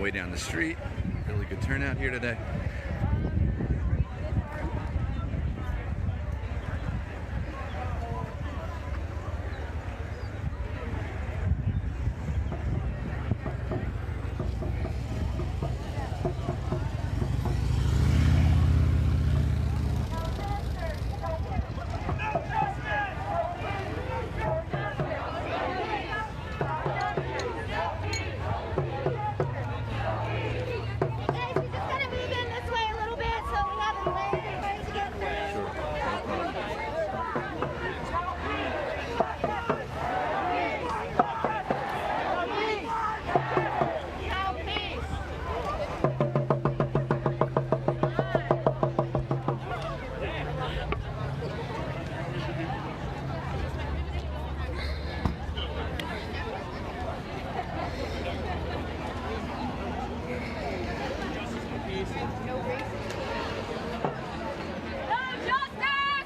way down the street. Really good turnout here today.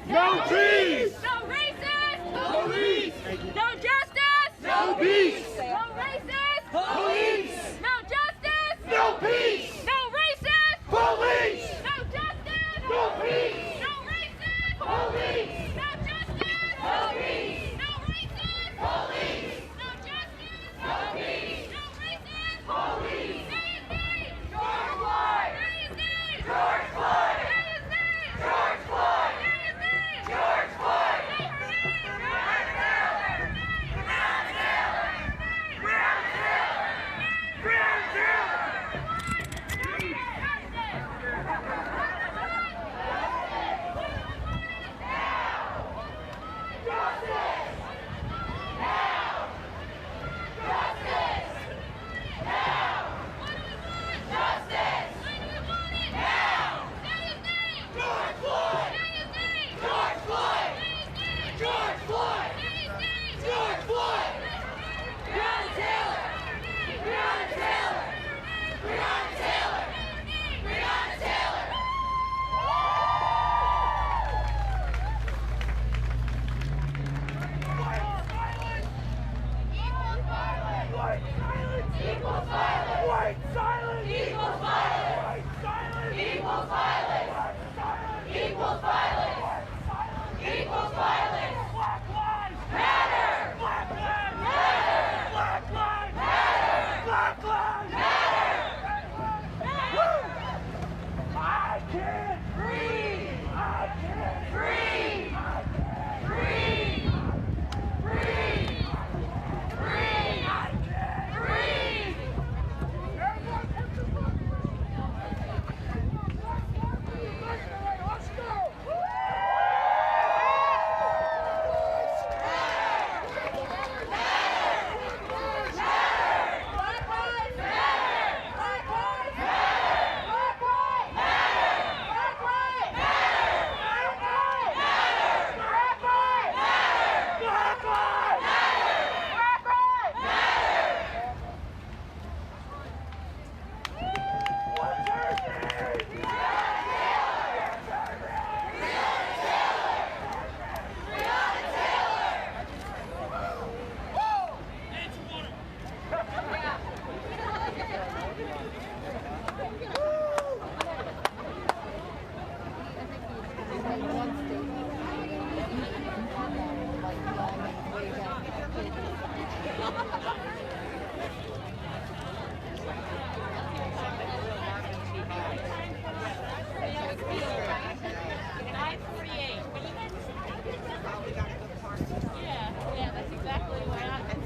No peace! No racist! Police! No justice! No peace! No racist! Police! No justice! No peace! No racist! Police! No justice! No peace! No racist! Police! No justice! No peace! No racist! Police! No justice! No peace! No racist! Police! George Floyd! George Floyd! George Floyd! George Floyd! Brown Taylor! Brown Taylor! Brown Taylor! George Floyd! George Floyd! Brown Taylor! Brown Taylor! Brown Taylor! Brown Taylor! Equals violence! White silence! Equals violence! White silence! Equals violence! Equals violence! Equals violence! Black lives matter! Black lives matter! Black lives matter! Black lives matter! Woo! I can't breathe! I can't breathe! I can't breathe! Breathe! Breathe! I can't breathe! Everyone put the book! Let's go! Yeah, that's exactly what happened.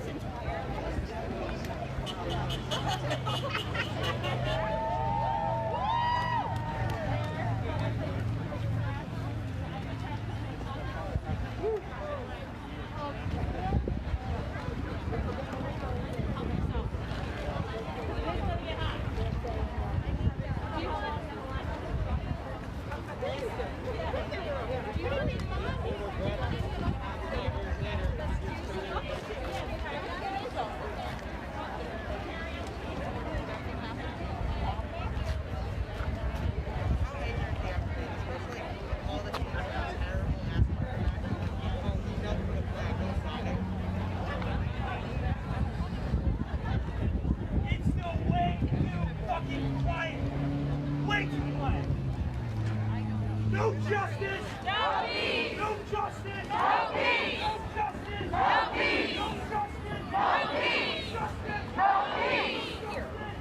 No justice. No peace. No justice. No peace. No justice. No peace. No justice. No peace. Justice. No peace.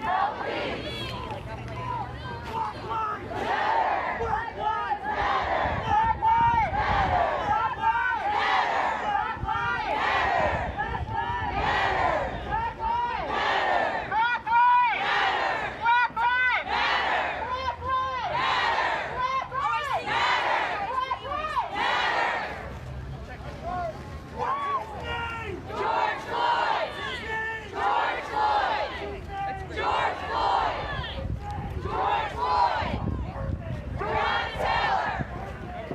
No peace. Black lives matter. Black lives matter. Black lives matter. Black lives matter. Black lives matter. Black lives matter. Black lives matter. Black lives matter. Black lives matter. Black lives matter. Black lives matter. Black lives matter. What's his name? George Floyd. What's his name? George Floyd. George Floyd. George Floyd. Breonna Taylor.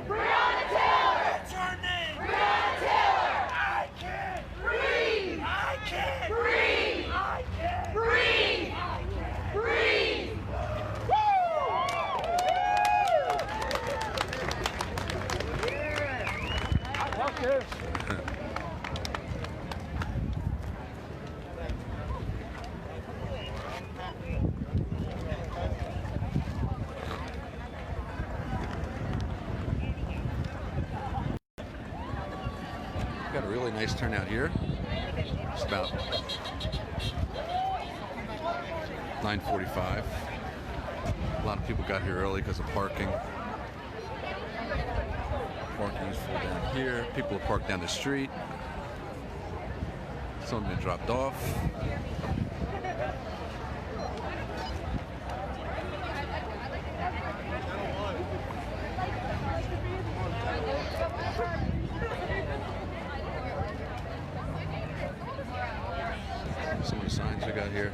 Breonna Taylor. What's her name? Breonna Taylor. I can't breathe. I can't breathe. I can't breathe. I can't breathe. Got a really nice turnout here. It's about 9:45. A lot of people got here early because of parking. Parking is full down here. People are parked down the street. Some have been dropped off. Some of the signs we got here.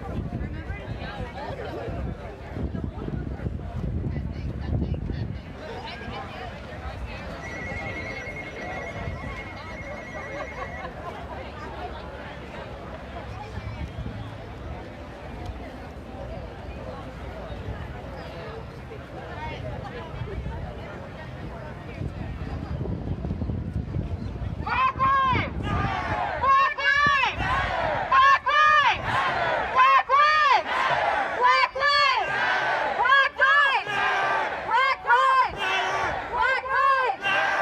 Black lives! Black lives! Black lives! Black lives! Black lives! Black lives! Black lives! Black lives! Black lives!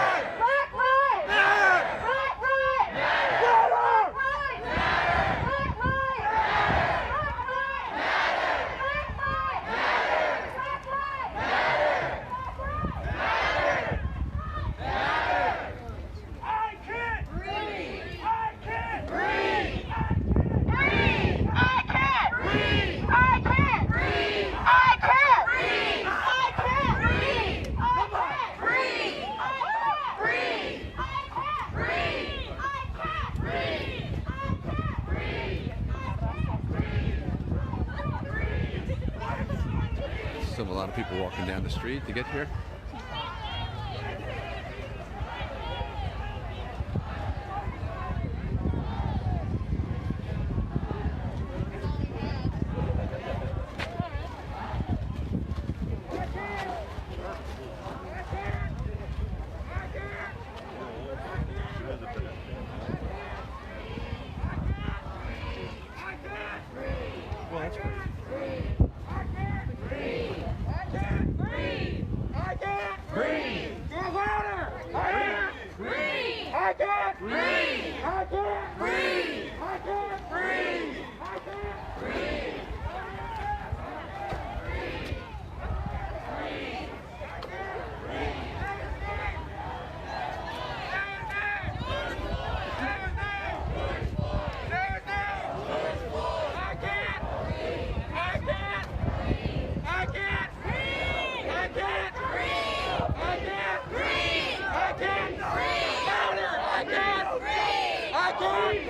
Black lives! I can't breathe. I can't breathe. I can't breathe. I can't breathe. I can't breathe. I can't breathe. I can't breathe. I can't breathe. I can't breathe. I can't breathe. I can't breathe. Still a lot of people walking down the street to get here.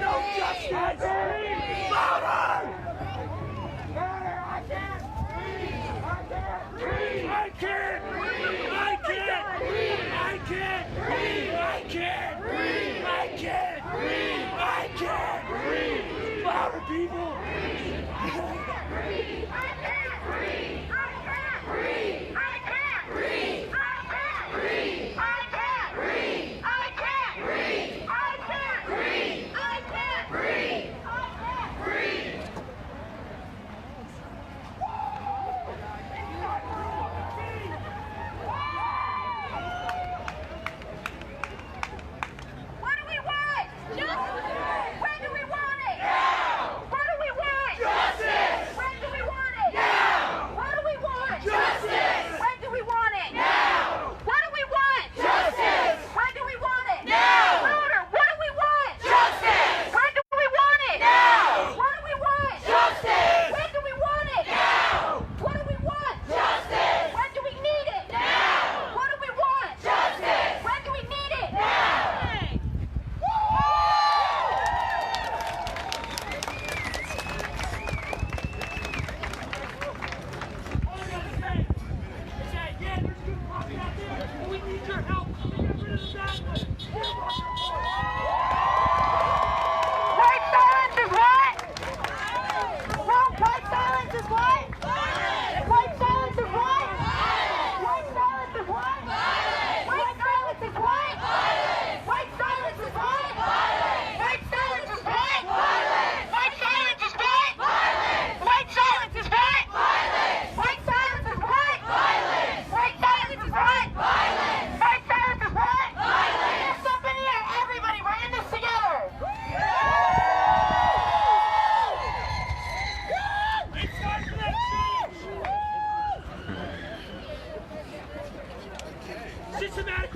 No justice!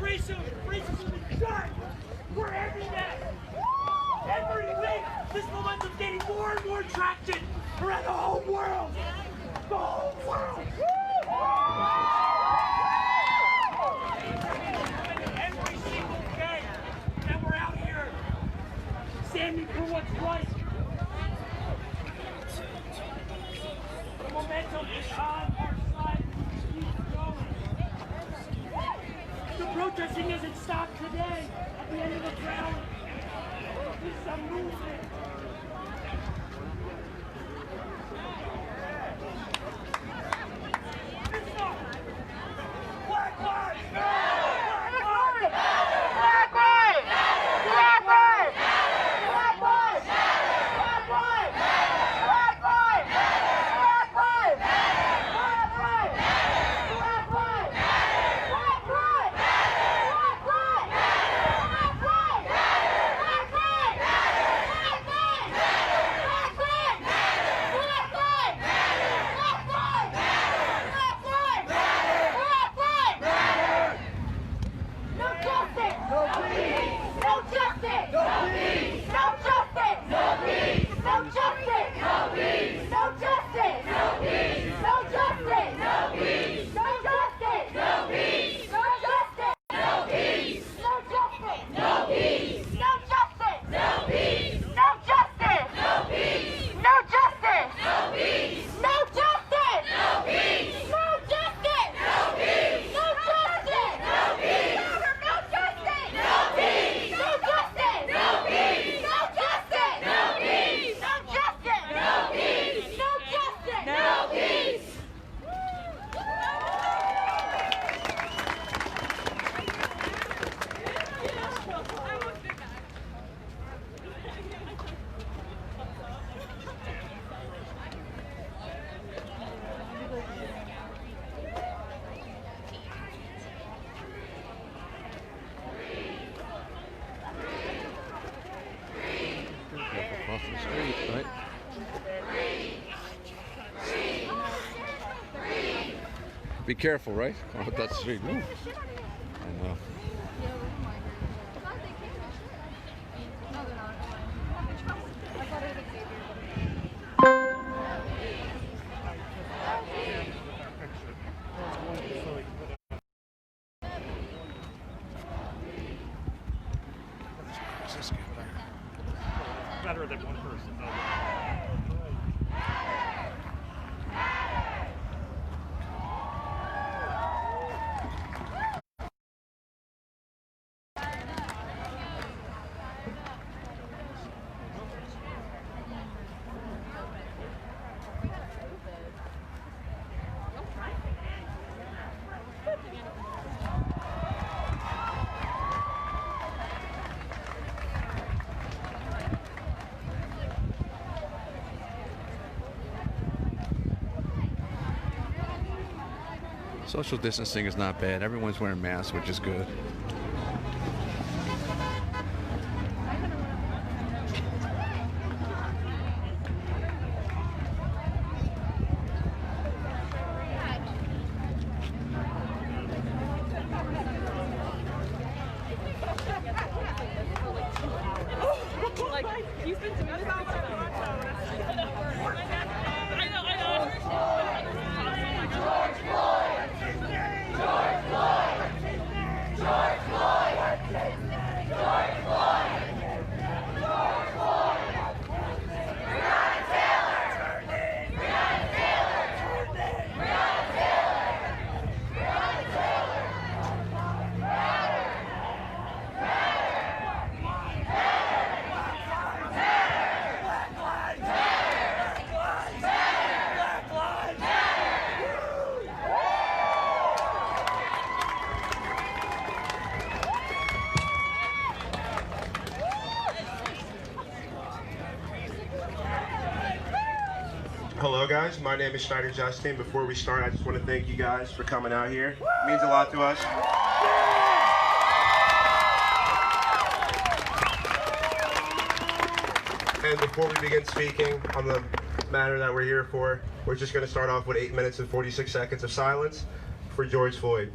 Racism is done. We're ending that. Every week, this momentum's gaining more and more traction around the whole world. The whole world. Every single day that we're out here standing for what's right. The momentum is on our side. Keep going. The protesting doesn't stop today at the end of the rally. This is a movement. Black lives matter! Black lives matter! Black lives matter! Black lives matter! Black lives matter! Black lives matter! Black lives matter! Black lives matter! Black lives matter! Black lives Across the street, right? Be careful, right? Going up that street. Ooh. I know. Better than one person. Social distancing is not bad. Everyone's wearing masks, which is good. He's been doing this. I know. George Floyd! George Floyd! George Floyd! George Floyd! George Floyd! Breonna Taylor! Breonna Taylor! Breonna Taylor! Breonna Taylor! Hello guys, my name is Schneider Justin. Before we start, I just want to thank you guys for coming out here. It means a lot to us. And before we begin speaking on the matter that we're here for, we're just going to start off with 8 minutes and 46 seconds of silence for George Floyd.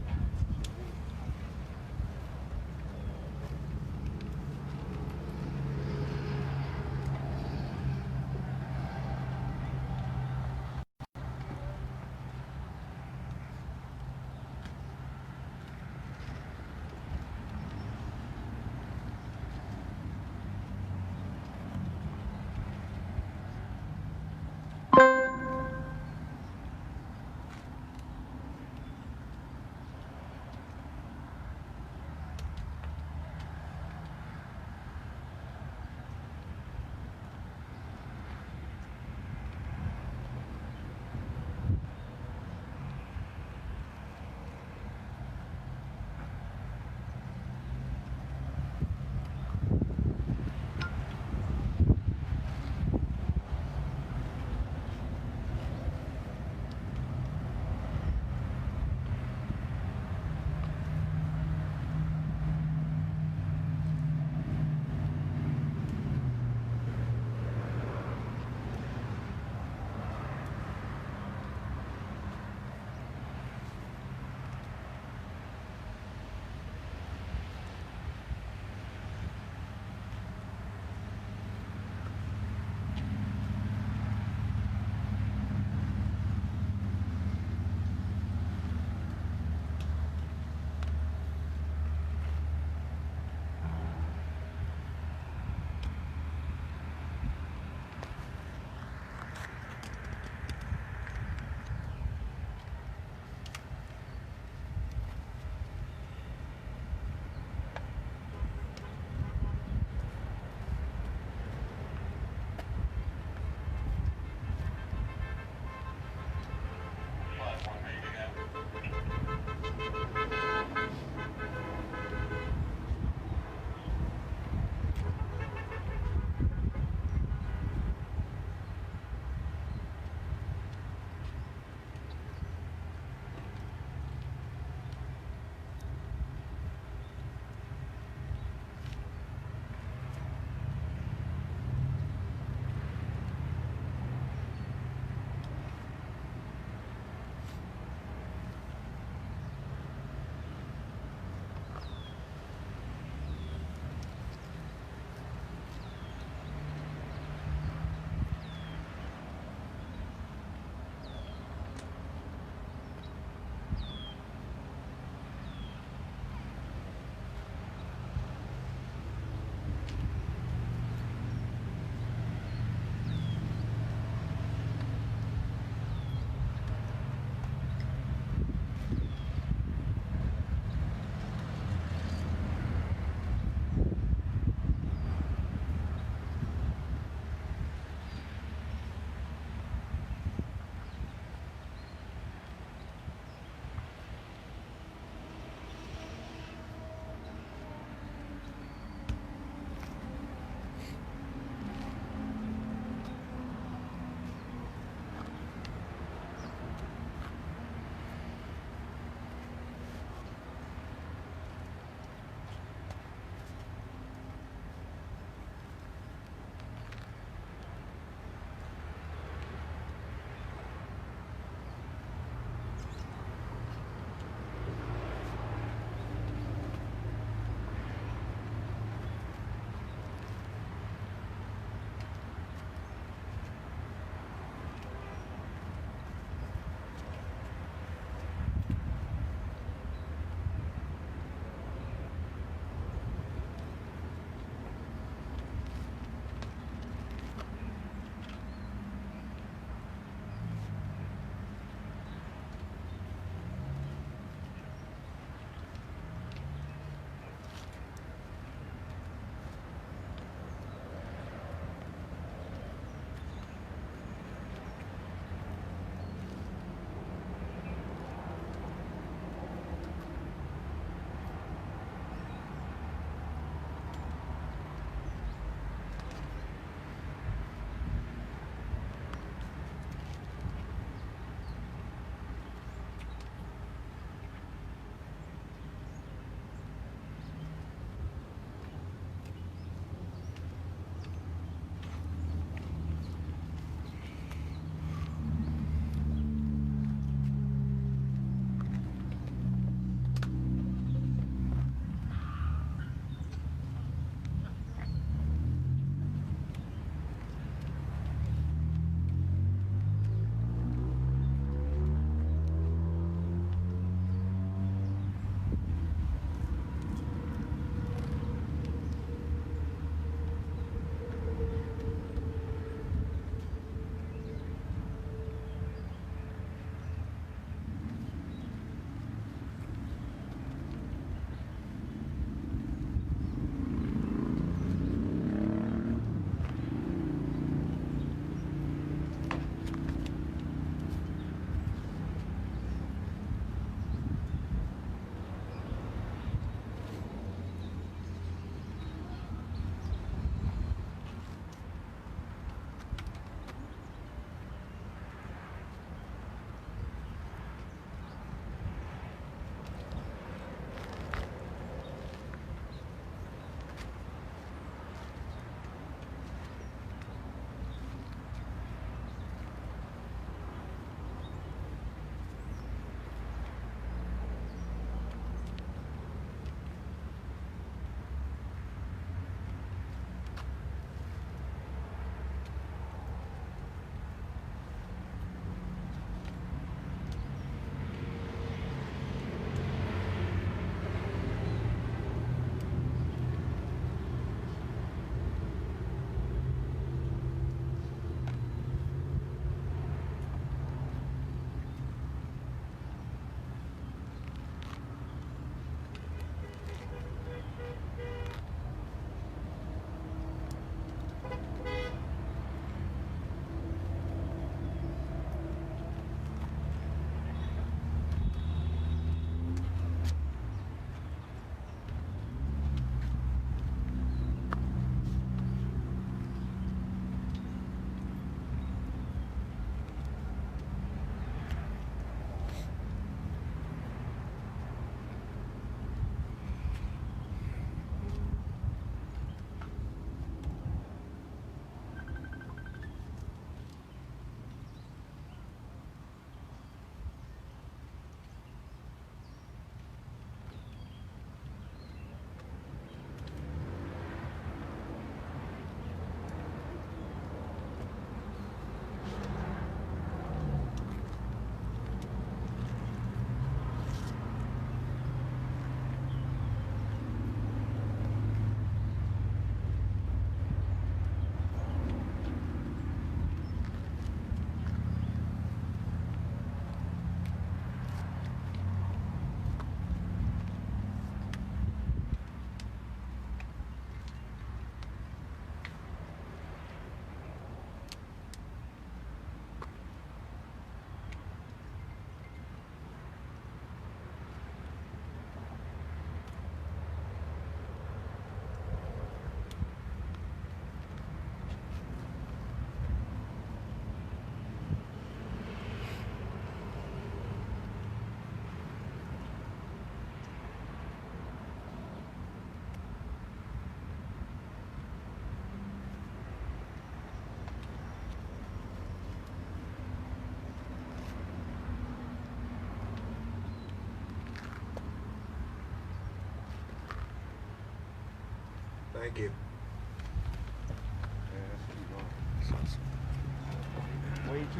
Thank you.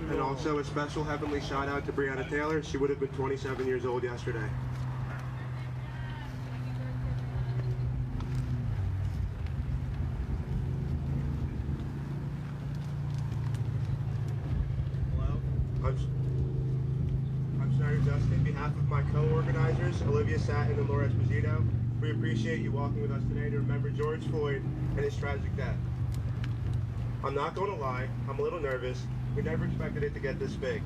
And also a special heavenly shout out to Breonna Taylor. She would have been 27 years old yesterday. Hello? I'm sorry, Justin. On behalf of my co-organizers, Olivia Satin and Laura Esposito, we appreciate you walking with us today to remember George Floyd and his tragic death. I'm not going to lie, I'm a little nervous. We never expected it to get this big.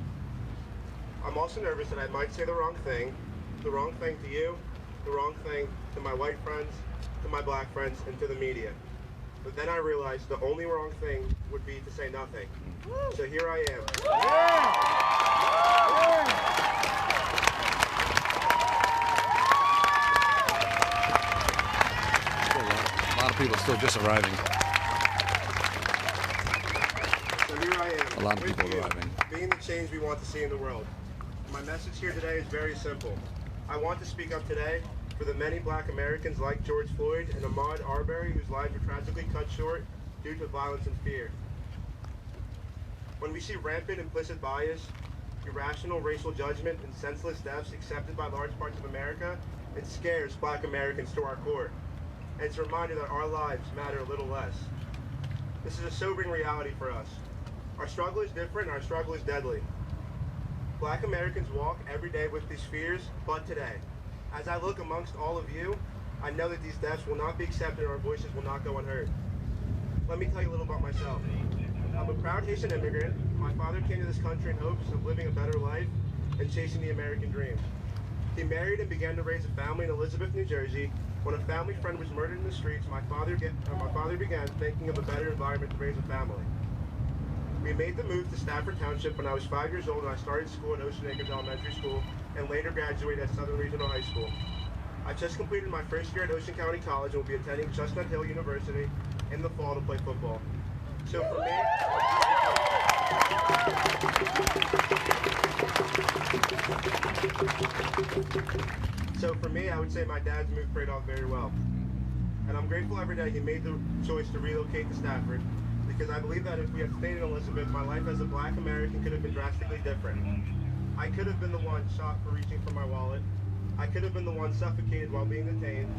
I'm also nervous that I might say the wrong thing to you, the wrong thing to my white friends, to my black friends, and to the media. But then I realized the only wrong thing would be to say nothing. So here I am. A lot of people still just arriving. So here I am. A lot of with people you, arriving. being the change we want to see in the world. My message here today is very simple. I want to speak up today for the many black Americans like George Floyd and Ahmaud Arbery whose lives were tragically cut short due to violence and fear. When we see rampant implicit bias, irrational racial judgment, and senseless deaths accepted by large parts of America, it scares black Americans to our core. And it's a reminder that our lives matter a little less. This is a sobering reality for us. Our struggle is different, and our struggle is deadly. Black Americans walk every day with these fears, but today, as I look amongst all of you, I know that these deaths will not be accepted and our voices will not go unheard. Let me tell you a little about myself. I'm a proud Haitian immigrant. My father came to this country in hopes of living a better life and chasing the American dream. He married and began to raise a family in Elizabeth, New Jersey. When a family friend was murdered in the streets, my father began thinking of a better environment to raise a family. We made the move to Stafford Township when I was 5 years old and I started school at Ocean Acres Elementary School and later graduated at Southern Regional High School. I just completed my first year at Ocean County College and will be attending Chestnut Hill University in the fall to play football. So for me, I would say my dad's move paid off very well. And I'm grateful every day he made the choice to relocate to Stafford, because I believe that if we had stayed in Elizabeth, my life as a black American could have been drastically different. I could have been the one shot for reaching for my wallet. I could have been the one suffocated while being detained.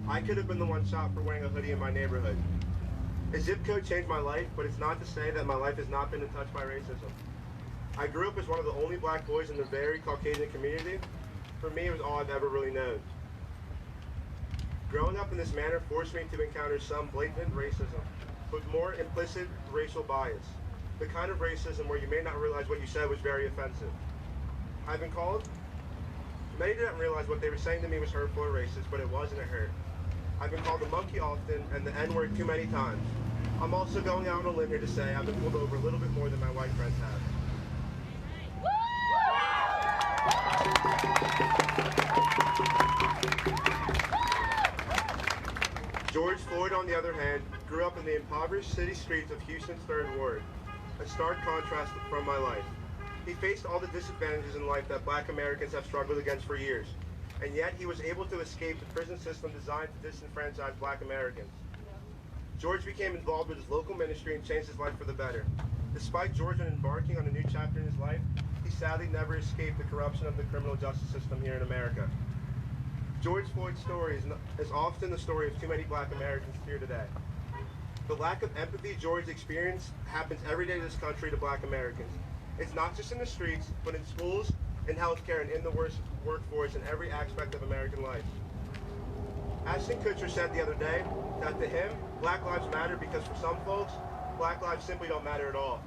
I could have been the one shot for wearing a hoodie in my neighborhood. A zip code changed my life, but it's not to say that my life has not been touched by racism. I grew up as one of the only black boys in the very Caucasian community. For me, it was all I've ever really known. Growing up in this manner forced me to encounter some blatant racism, but more implicit racial bias. The kind of racism where you may not realize what you said was very offensive. I've been called. Many didn't realize what they were saying to me was hurtful or racist, but it wasn't a hurt. I've been called a monkey often and the N-word too many times. I'm also going out on a limb here to say I've been pulled over a little bit more than my white friends have. George Floyd, on the other hand, grew up in the impoverished city streets of Houston's 3rd Ward, a stark contrast from my life. He faced all the disadvantages in life that black Americans have struggled against for years, and yet he was able to escape the prison system designed to disenfranchise black Americans. George became involved with his local ministry and changed his life for the better. Despite George embarking on a new chapter in his life, he sadly never escaped the corruption of the criminal justice system here in America. George Floyd's story is often the story of too many black Americans here today. The lack of empathy George experienced happens every day in this country to black Americans. It's not just in the streets, but in schools, in healthcare, and in the workforce in every aspect of American life. Ashton Kutcher said the other day that to him, Black lives matter because for some folks, black lives simply don't matter at all.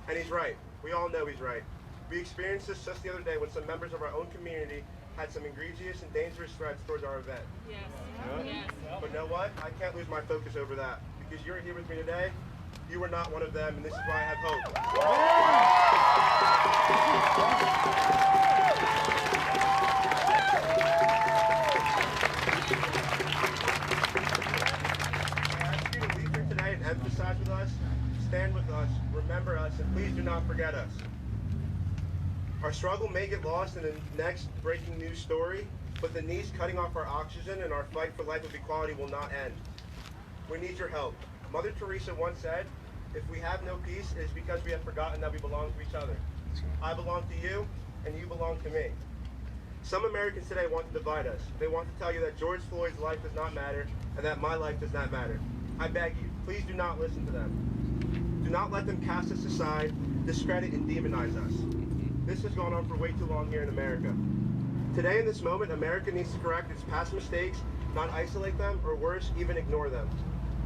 And he's right. We all know he's right. We experienced this just the other day when some members of our own community had some egregious and dangerous threats towards our event. Yes. Yeah. Yes. But you know what? I can't lose my focus over that. Because you're here with me today, you are not one of them, and this is why I have hope. I ask you to leave here today and emphasize with us, stand with us, remember us, and please do not forget us. Our struggle may get lost in the next breaking news story, but the knees cutting off our oxygen and our fight for life of equality will not end. We need your help. Mother Teresa once said, if we have no peace, it is because we have forgotten that we belong to each other. I belong to you, and you belong to me. Some Americans today want to divide us. They want to tell you that George Floyd's life does not matter, and that my life does not matter. I beg you, please do not listen to them. Do not let them cast us aside, discredit, and demonize us. This has gone on for way too long here in America. Today, in this moment, America needs to correct its past mistakes, not isolate them, or worse, even ignore them.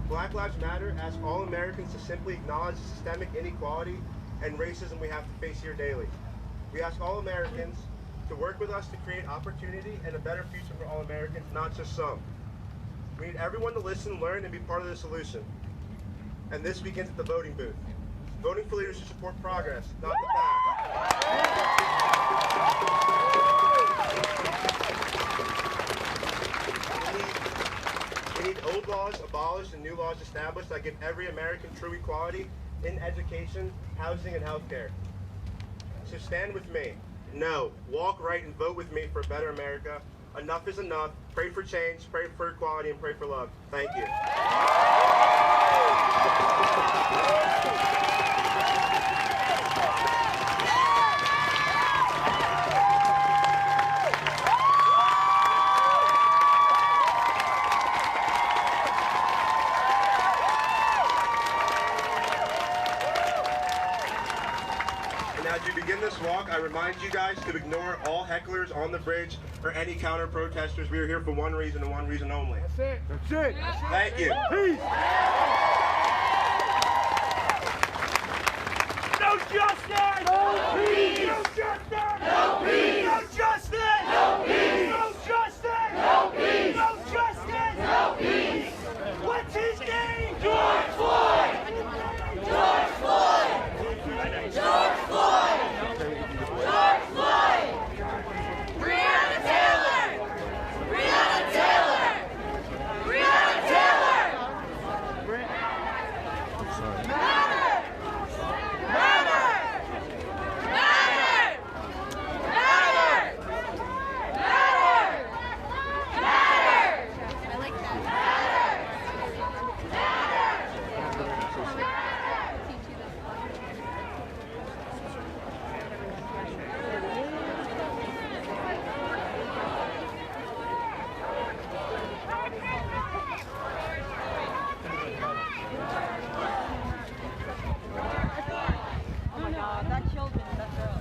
Black Lives Matter asks all Americans to simply acknowledge the systemic inequality and racism we have to face here daily. We ask all Americans to work with us to create opportunity and a better future for all Americans, not just some. We need everyone to listen, learn, and be part of the solution. And this begins at the voting booth. Voting for leaders to support progress, not the past. We need old laws abolished and new laws established that give every American true equality in education, housing, and healthcare. So stand with me. No, walk right and vote with me for a better America. Enough is enough. Pray for change, pray for equality, and pray for love. Thank you. As you begin this walk, I remind you guys to ignore all hecklers on the bridge or any counter protesters. We are here for one reason and one reason only. That's it. That's it. Thank you. Peace. No justice! No peace! No justice! No peace! No justice! No peace! No justice! No peace! No justice! No peace! What's his name? George Floyd! George Floyd! George Floyd! George Floyd! Breonna Taylor! Breonna Taylor! Breonna Taylor! Matter! Matter! Matter! Matter! Matter! Matter! I like that. Matter! Oh my God, that killed me, that girl.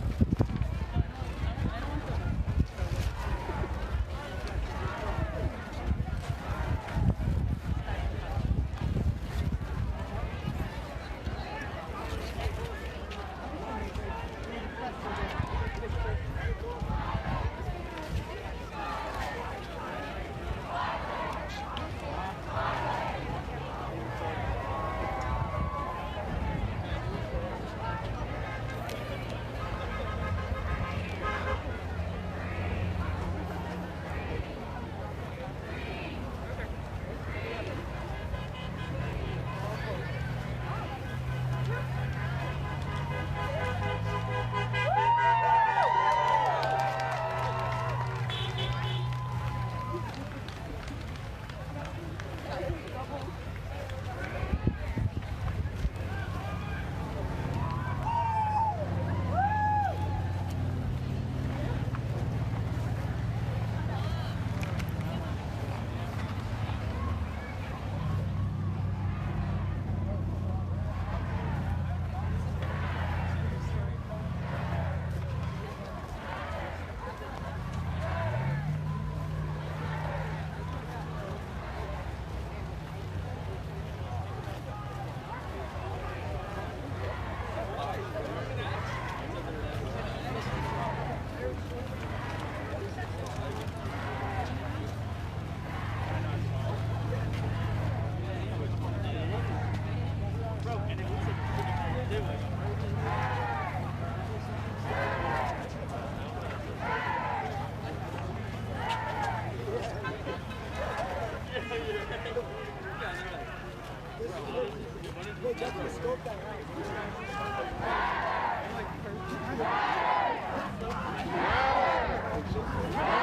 Hey,